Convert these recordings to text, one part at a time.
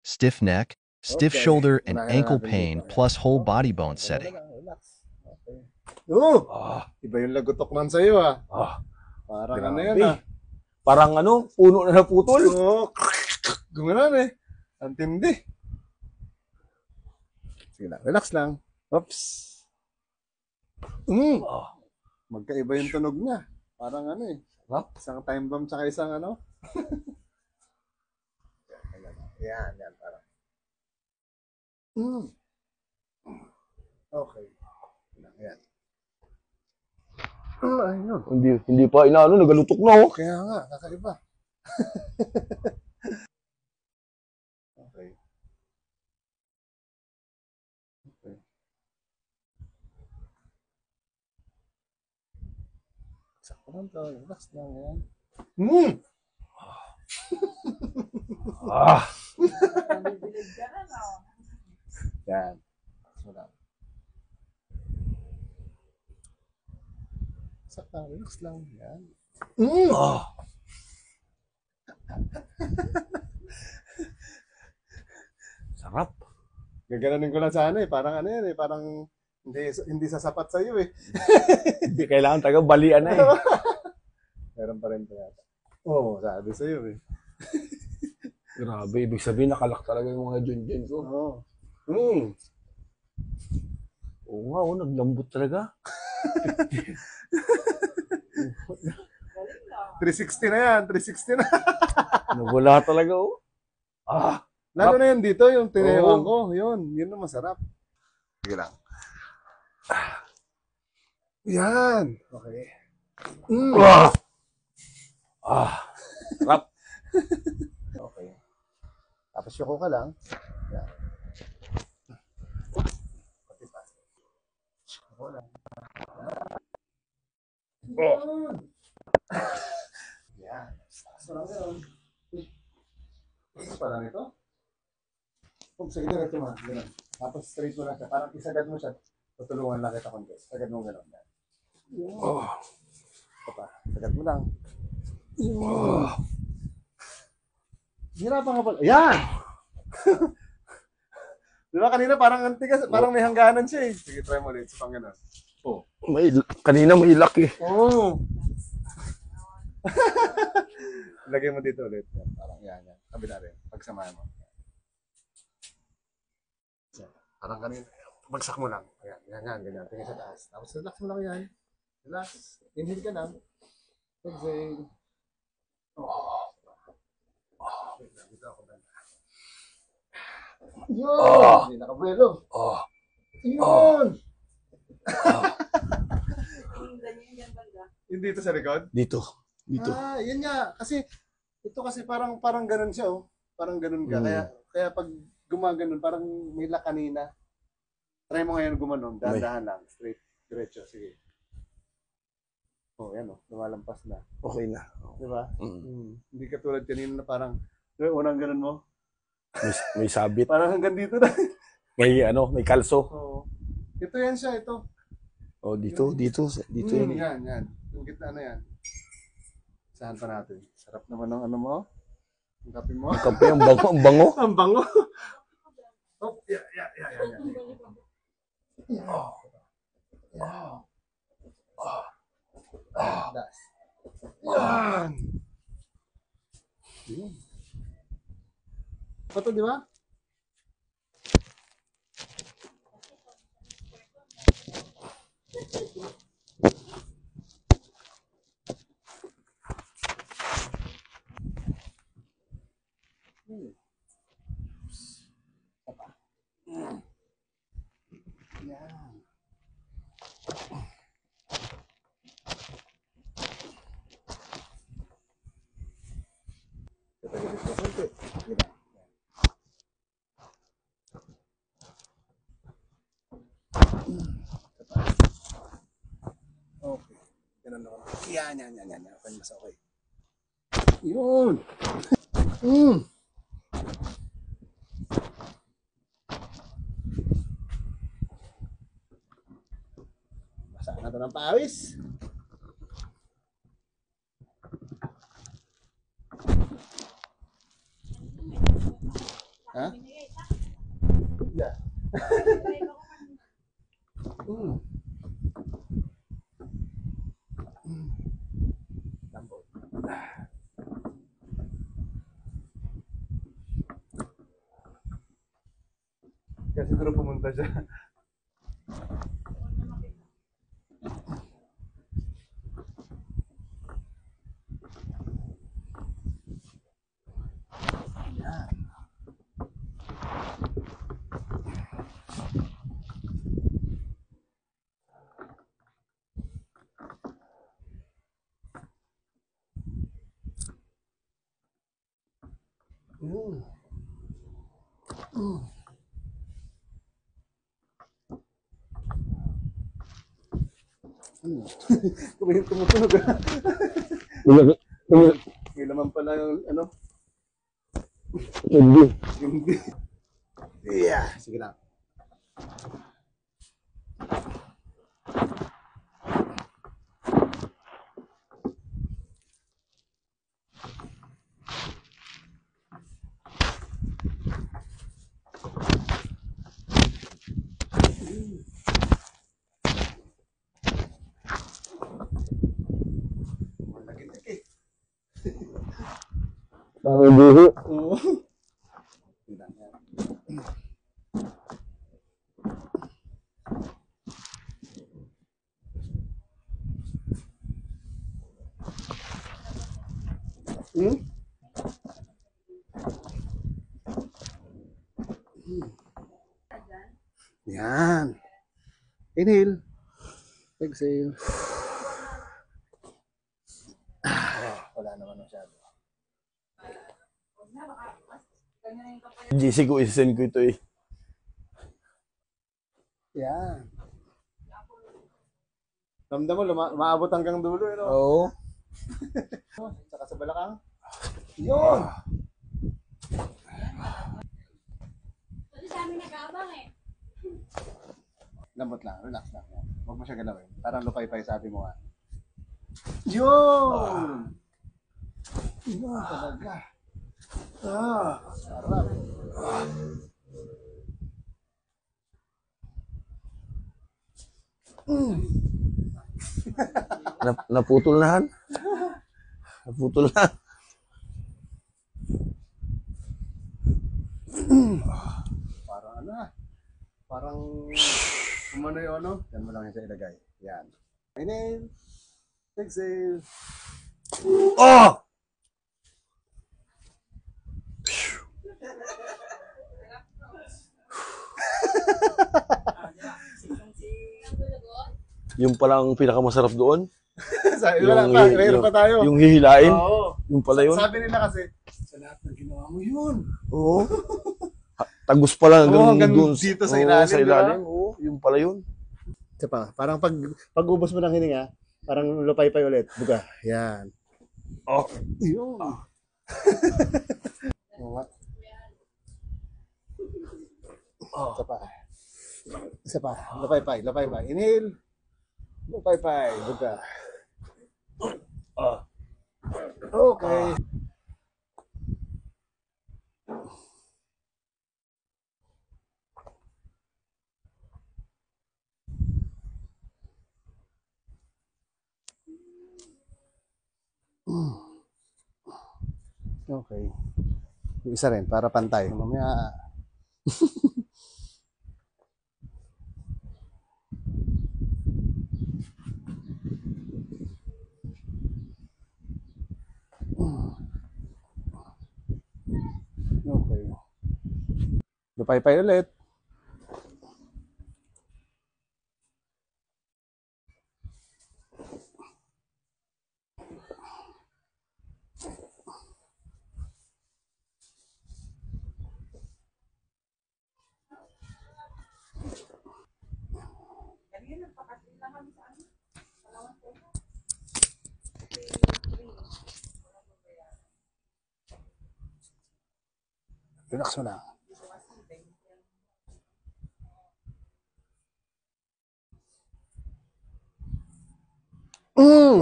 stiff neck, stiff Okay. shoulder, and Unahin na ankle natin pain, dito. plus whole body bone setting. Relax. Okay. Iba yung lagotok nan sa'yo ah. Parang ano yan ah. Parang ano, puno na naputol. Gumanon eh. Ang tindi. Sige lang, relax lang. Oops. Magkaiba yung tunog niya. Parang ano eh. Isang time bomb tsaka isang ano. Yan, parang. Okay. Yan. Ayun. Hindi pa inaano, nagalutok na oh. Kaya nga, kakaiba. Okay. Sakto lang to. Relax lang yan. Yan. Sakto lang. Relax lang. Yan. Sarap. Gagananin ko lang sana eh. Parang ano yan eh. Parang hindi sasapat sa iyo eh. Hindi kailangan taga balian na eh. Meron pa rin yata. Oo, sabi sa iyo eh. Grabe, ibig sabihin nakalak talaga yung mga dyan ko. Oo nga, naglambot talaga. 360 na yan, 360 na. Nawala talaga oh. Lalo na yan dito, yung tinayawan ko. Yun na masarap. Sige lang. Yan. Okay. Sarap. Okay. Tapos yuko ka lang. Yan. Pati pa. Yuko lang. Yan. Sarap yun. Ito pala nito? Sige, diretso mo. Ganun. Tapos straight mo lang siya. Parang isagad mo siya. Tutulungan lang kita kundi. Sagad mo gano'n. Ito pa. Sagad mo lang. Hirapan ka pala. Yan! Di ba kanina parang antigas, parang may hangganan siya eh. Sige, try mo ulit. Sa pang gano'n. Kanina may ilak eh. Lagay mo dito ulit. Yan, parang yan. Kabila rin. Pagsamahan mo. Parang kanina. Bagsak mo lang. Ayan, ganyan. Tingin sa taas. Tapos relax mo lang yan. Relax. Inhale ka lang. Exhale. Dito ako banda. Yun! Hindi nakabuelo. Yun! Yung dito sa likod? Dito. Yun nga. Kasi, ito kasi parang ganun siya oh. Parang ganun ka. Kaya pag gumaganon, parang may kanina. Try mo ngayon gumanon, dahan-dahan lang, straight, diretso, sige. Yan lumalampas na. Okay na. Di ba? Hindi katulad kanina na parang, unang ganun mo. May sabit. Parang hanggang dito na. May kalso. Ito yan siya, ito. Dito yan. Yan. Yung gitna na yan. Saan pa natin? Sarap naman ng ano mo. Ang kape mo. Ang kape, ang bango. Ang bango. Yan. Yan. Ito, di ba? Okay. Ganun lang. Yan. Okay, mas okay. Yun! Basa na ito ng pawis. Ha? Lambot. Kaya siguro pumunta siya. Kumain tumutunog. May laman pala yung ano. Hindi. Yeah, sige lang. Malagit eh. Oo. Hmm? Yan. Inhale. Exhale. Wala naman masyado. GC ko, isend ko ito eh. Yan. Ramdam mo, maabot hanggang dulo. Eh, no? Oo. Saka sa balakang. Yun! Kasi sa amin nag-aabang eh. Lambot lang, relax lang. Huwag mo siya galawin. Parang lupay-pay sabi mo nga. Yun! Yun talaga. Sarap. Naputol na han. Naputol na. Parang ano ah. Parang umano yung ano. Yan mo lang yung sa ilagay. Yan. Inhale. Exhale. Oh! Yung palang pinakamasarap doon. Sabi wala pa. Mayroon pa tayo. Yung hihilain. Oo. Yung pala yun. Sabi nila kasi, sa lahat ng ginawa mo yun. Oo. Tagus pala hanggang doon. Dito sa ilalim. Sa ilalim. Oo. Yung pala yun. Isa pa, parang pag-ubos mo ng hininga, parang lupay-pay ulit. Buka. Yan. Oh. Yun. Oo nga. Isa pa. Isa pa. Lupay-pay. Lupay-pay. Inhale. Lupay-pay. Buka. Okay. Okay. Yung isa rin, para pantay. Mamaya. Okay. Lupay-pay ulit. Relax mo lang.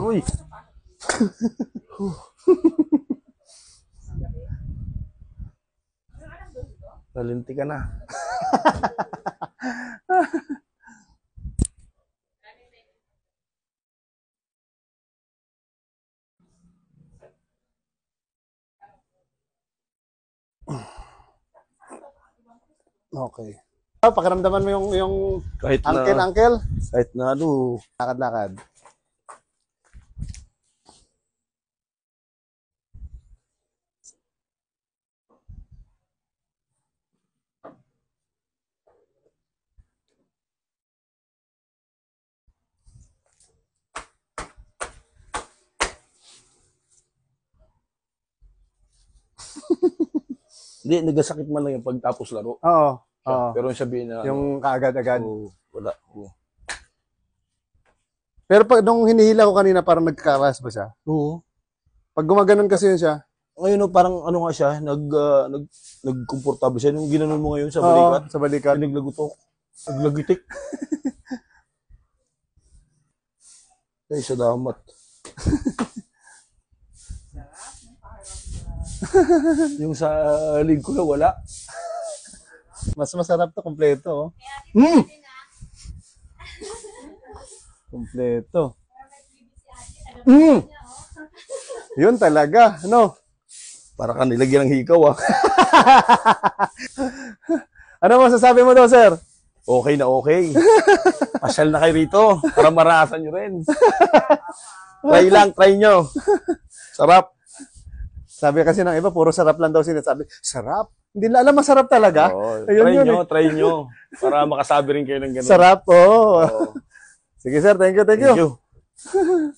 Uy. Nalinti ka na. Okay. Pakiramdaman mo yung Kahit na, uncle. kahit na ano, Lakad-lakad. hindi, nagasakit man lang yung pagtapos laro. Oo. Oo. Pero yung sabihin na, Yung kaagad-agad. wala. Oo. Pero pag nung hinihila ko kanina, parang nagkakaras ba siya? Oo. Pag gumaganon kasi yun siya. Ngayon, no, parang ano nga siya, nag-comfortable siya. Nung ginanon mo ngayon sa Oo, balikat, sa balikat. naglagutok, naglagitik. Ay, sa damat. Yung sa lig ko na wala. Mas masarap to, kompleto. Oh. Mm! Kompleto. Mm! Yun talaga, ano? Para ka nilagyan ng hikaw, ah. Ano masasabi mo daw, sir? Okay na okay. Pasyal na kayo rito para marasan nyo rin. Try lang, try nyo. Sarap. Sabi kasi ng iba, puro sarap lang daw sinasabi. Sarap? Hindi na alam, masarap talaga. Oo, Ayun try yun, nyo, try nyo. Para makasabi rin kayo ng ganun. Sarap, oo. Oo. Sige, sir. Thank you, thank you. Thank you.